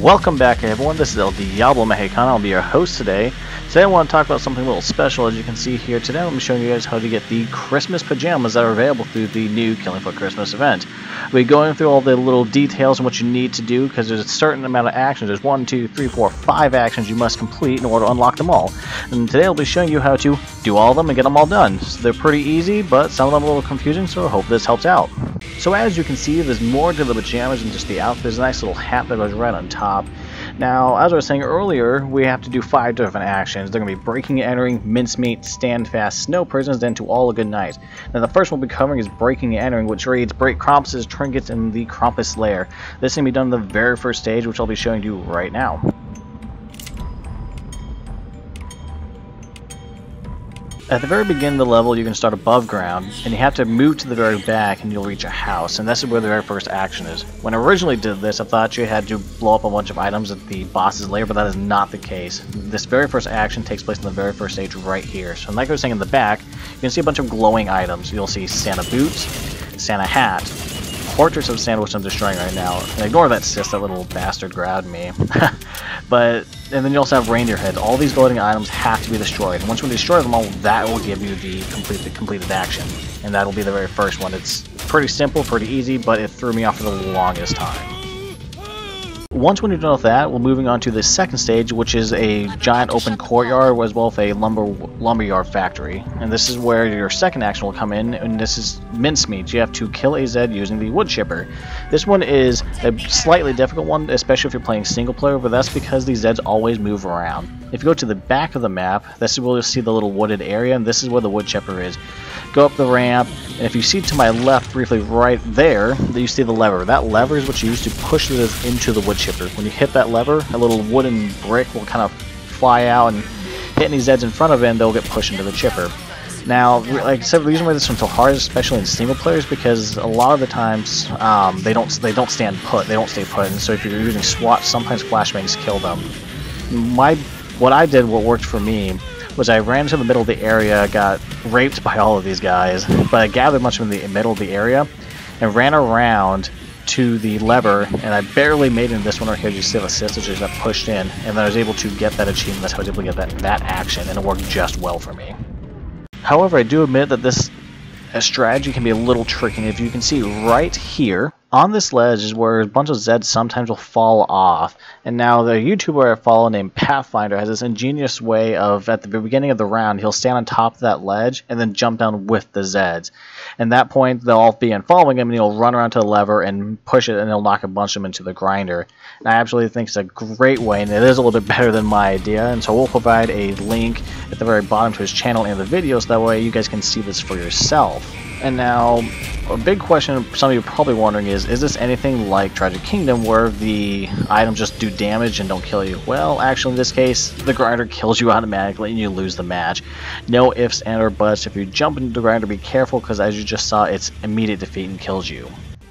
Welcome back, everyone. This is El Diablo Mexicano. I'll be your host today. Today I want to talk about something a little special. As you can see here today, I'm showing you guys how to get the Christmas pajamas that are available through the new Killing Floor Christmas event. We'll be going through all the little details and what you need to do, because there's a certain amount of actions. There's 1, 2, 3, 4, 5 actions you must complete in order to unlock them all. And today I'll be showing you how to do all of them and get them all done. So they're pretty easy, but some of them are a little confusing, so I hope this helps out. So as you can see, there's more to the pajamas than just the outfit. There's a nice little hat that goes right on top. Now, as I was saying earlier, we have to do 5 different actions. They're going to be breaking and entering, mincemeat, stand fast, snow prisons, then to all a good night. Now, the first one we'll be covering is breaking and entering, which reads break Krampus's trinkets in the Krampus lair. This can be done in the very first stage, which I'll be showing you right now. At the very beginning of the level, you can start above ground, and you have to move to the very back and you'll reach a house, and this is where the very first action is. When I originally did this, I thought you had to blow up a bunch of items at the boss's lair, but that is not the case. This very first action takes place in the very first stage right here. So like I was saying, in the back, you can see a bunch of glowing items. You'll see Santa boots, Santa hat, portraits of Santa, which I'm destroying right now. And ignore that sis, that little bastard grabbed me. And then you also have reindeer heads. All these glowing items have to be destroyed. And once we destroy them all, that will give you the completed action. And that'll be the very first one. It's pretty simple, pretty easy, but it threw me off for the longest time. Once when you're done with that, we're moving on to the second stage, which is a giant open courtyard as well as a lumberyard factory. And this is where your second action will come in, and this is mincemeat. You have to kill a Zed using the wood chipper. This one is a slightly difficult one, especially if you're playing single player, but that's because these Zeds always move around. If you go to the back of the map, this is where you'll see the little wooded area, and this is where the wood chipper is. Go up the ramp, and if you see to my left briefly right there, you see the lever. That lever is what you use to push this into the wood chipper. When you hit that lever, a little wooden brick will kind of fly out and hit any Zeds in front of it, and they'll get pushed into the chipper. Now, like I said, the reason why this one's so hard, especially in single players, because a lot of the times they don't stand put, they don't stay put, and so if you're using SWAT, sometimes flashbangs kill them. What worked for me was I ran to the middle of the area, got raped by all of these guys, but I gathered much of them in the middle of the area and ran around to the lever, and I barely made it in this one right here. You see the assist, which got pushed in, and then I was able to get that achievement. That's how I was able to get that action, and it worked just well for me. However, I do admit that this strategy can be a little tricky. If you can see right here, on this ledge is where a bunch of Zeds sometimes will fall off. And now the YouTuber I follow named Pathfinder has this ingenious way of, at the beginning of the round, he'll stand on top of that ledge and then jump down with the Zeds. And at that point, they'll all be following him, and he'll run around to the lever and push it, and he'll knock a bunch of them into the grinder. And I absolutely think it's a great way, and it is a little bit better than my idea. And so we'll provide a link at the very bottom to his channel and the video, so that way you guys can see this for yourself. And now, a big question some of you are probably wondering is this anything like Tragic Kingdom, where the items just do damage and don't kill you? Well, actually in this case, the grinder kills you automatically and you lose the match. No ifs and or buts. If you jump into the grinder, be careful, because as you just saw, it's immediate defeat and kills you.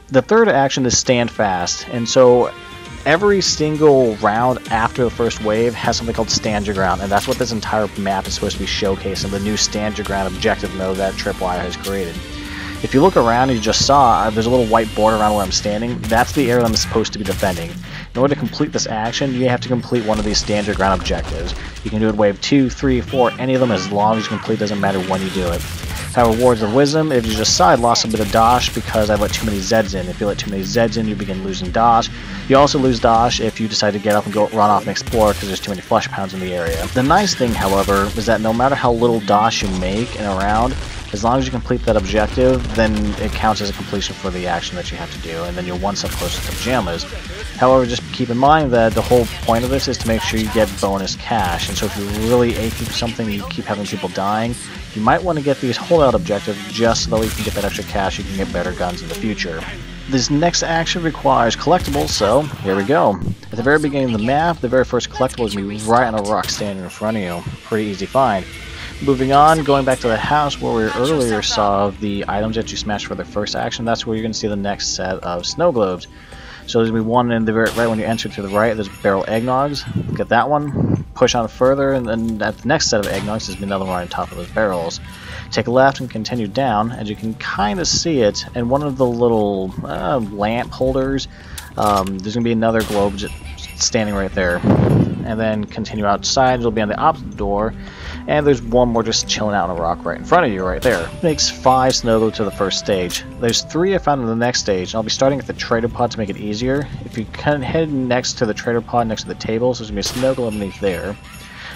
The third action is stand fast, and so every single round after the first wave has something called stand your ground, and that's what this entire map is supposed to be showcasing, the new stand your ground objective mode that Tripwire has created. If you look around, you just saw there's a little white border around where I'm standing. That's the area I'm supposed to be defending. In order to complete this action, you have to complete one of these stand your ground objectives. You can do it wave 2, 3, 4, any of them, as long as you complete. Doesn't matter when you do it. How rewards of wisdom, if you just saw I lost a bit of dosh because I let too many Zeds in. If you let too many Zeds in, you begin losing dosh. You also lose dosh if you decide to get up and go run off and explore, because there's too many flesh pounds in the area. The nice thing, however, is that no matter how little dosh you make in a round, as long as you complete that objective, then it counts as a completion for the action that you have to do, and then you're one step closer to pajamas. However, just keep in mind that the whole point of this is to make sure you get bonus cash, and so if you're really aching for something and you keep having people dying, you might want to get these holdout objectives just so that you can get that extra cash, you can get better guns in the future. This next action requires collectibles, so here we go. At the very beginning of the map, the very first collectible is going to be right on a rock standing in front of you. Pretty easy find. Moving on, going back to the house where we earlier saw the items that you smashed for the first action, that's where you're going to see the next set of snow globes. So there's going to be one in the right when you enter to the right, there's barrel eggnogs. Get that one, push on further, and then at the next set of eggnogs, there's going to be another one right on top of those barrels. Take a left and continue down, and you can kind of see it, and one of the little lamp holders, there's going to be another globe standing right there. And then continue outside, it'll be on the opposite door, and there's one more just chilling out on a rock right in front of you right there. Makes 5 snow globes to the first stage. There's 3 I found in the next stage, and I'll be starting at the trader pod to make it easier. If you can head next to the trader pod next to the table, so there's going to be a snow globe underneath there.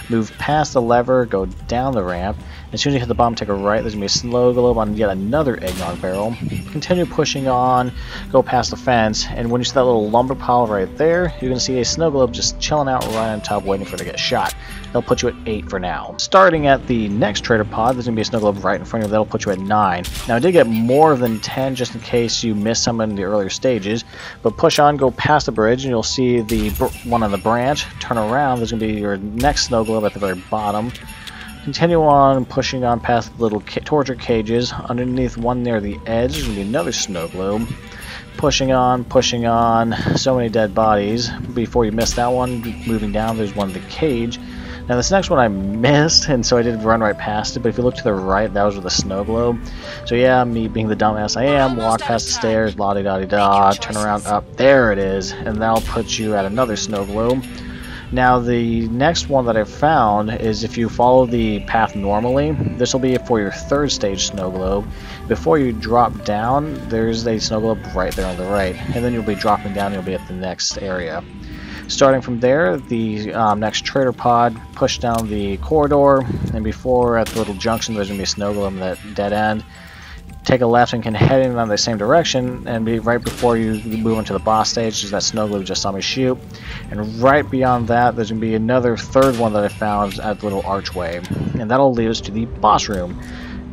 Move past the lever, go down the ramp. As soon as you hit the bottom, take a right, there's going to be a snow globe on yet another eggnog barrel. Continue pushing on, go past the fence, and when you see that little lumber pile right there, you're going to see a snow globe just chilling out right on top waiting for it to get shot. That'll put you at 8 for now. Starting at the next trader pod, there's going to be a snow globe right in front of you. That'll put you at 9. Now I did get more than 10 just in case you missed some in the earlier stages, but push on, go past the bridge, and you'll see the one on the branch. Turn around, there's going to be your next snow globe at the very bottom. Continue on, pushing on past the little torture cages. Underneath one near the edge, there's going to be another snow globe. Pushing on, so many dead bodies. Before you miss that one, moving down, there's one in the cage. Now this next one I missed, and so I did run right past it, but if you look to the right, that was with a snow globe. So yeah, me being the dumbass I am, walk past the stairs, la-di-da-di-da, turn around, up, there it is, and that'll put you at another snow globe. Now the next one that I found is if you follow the path normally, this will be for your 3rd stage snow globe. Before you drop down, there's a snow globe right there on the right, and then you'll be dropping down and you'll be at the next area. Starting from there, the next trader pod, push down the corridor, and before at the little junction there's going to be a snow globe in that dead end. Take a left and can head in on the same direction, and be right before you move into the boss stage, there's that snow globe you just saw me shoot. And right beyond that, there's going to be another 3rd one that I found at the little archway, and that'll lead us to the boss room.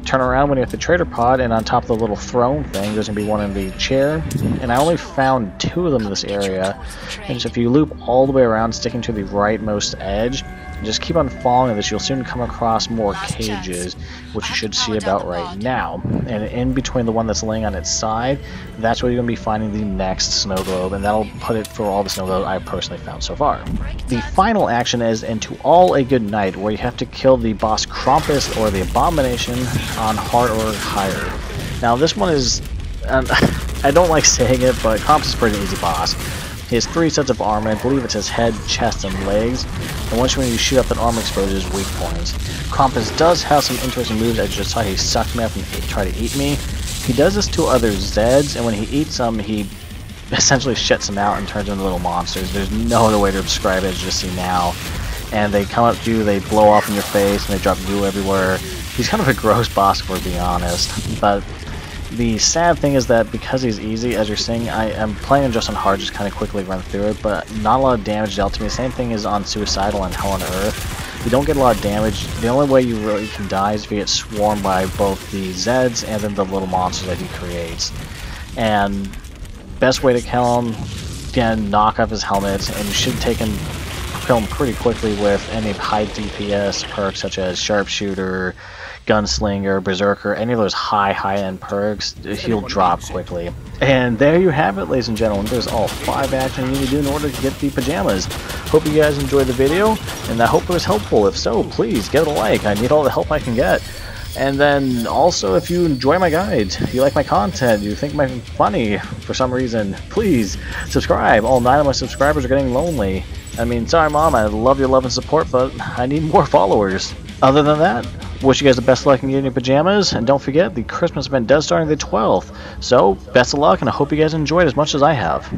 Turn around when you're at the trader pod, and on top of the little throne thing, there's going to be one in the chair. And I only found 2 of them in this area. And so if you loop all the way around, sticking to the rightmost edge, and just keep on following this, you'll soon come across more cages, which you should see about right now. And in between the one that's laying on its side, that's where you're going to be finding the next snow globe, and that'll put it for all the snow globes I've personally found so far. The final action is Into All a Good Night, where you have to kill the boss Krampus or the Abomination on hard or higher. Now this one is, I don't like saying it, but Krampus is a pretty easy boss. He has 3 sets of armor. I believe it's his head, chest, and legs. And once when you shoot up, that armor exposes weak points. Krampus does have some interesting moves. As you just saw, he sucked me up and tried to eat me. He does this to other Zeds, and when he eats them, he essentially shits them out and turns them into little monsters. There's no other way to describe it, as you just see now. And they come up to you, they blow off in your face, and they drop goo everywhere. He's kind of a gross boss, if we're being honest. But the sad thing is that because he's easy, as you're seeing, I am playing just on hard, just kind of quickly run through it, but not a lot of damage dealt to me. Same thing is on Suicidal and Hell on Earth. You don't get a lot of damage. The only way you really can die is if you get swarmed by both the Zeds and then the little monsters that he creates. And best way to kill him, again, knock off his helmet, and you should kill him pretty quickly with any high DPS perks such as Sharpshooter, Gunslinger, Berserker, any of those high-end perks, he'll drop quickly. And there you have it, ladies and gentlemen. There's all 5 actions you need to do in order to get the pajamas. Hope you guys enjoyed the video, and I hope it was helpful. If so, please give it a like. I need all the help I can get. And then also, if you enjoy my guides, you like my content, you think I'm funny for some reason, please subscribe. All 9 of my subscribers are getting lonely. I mean, sorry Mom, I love your love and support, but I need more followers. Other than that, wish you guys the best of luck in getting your pajamas, and don't forget, the Christmas event does start on the 12th. So, best of luck, and I hope you guys enjoyed as much as I have.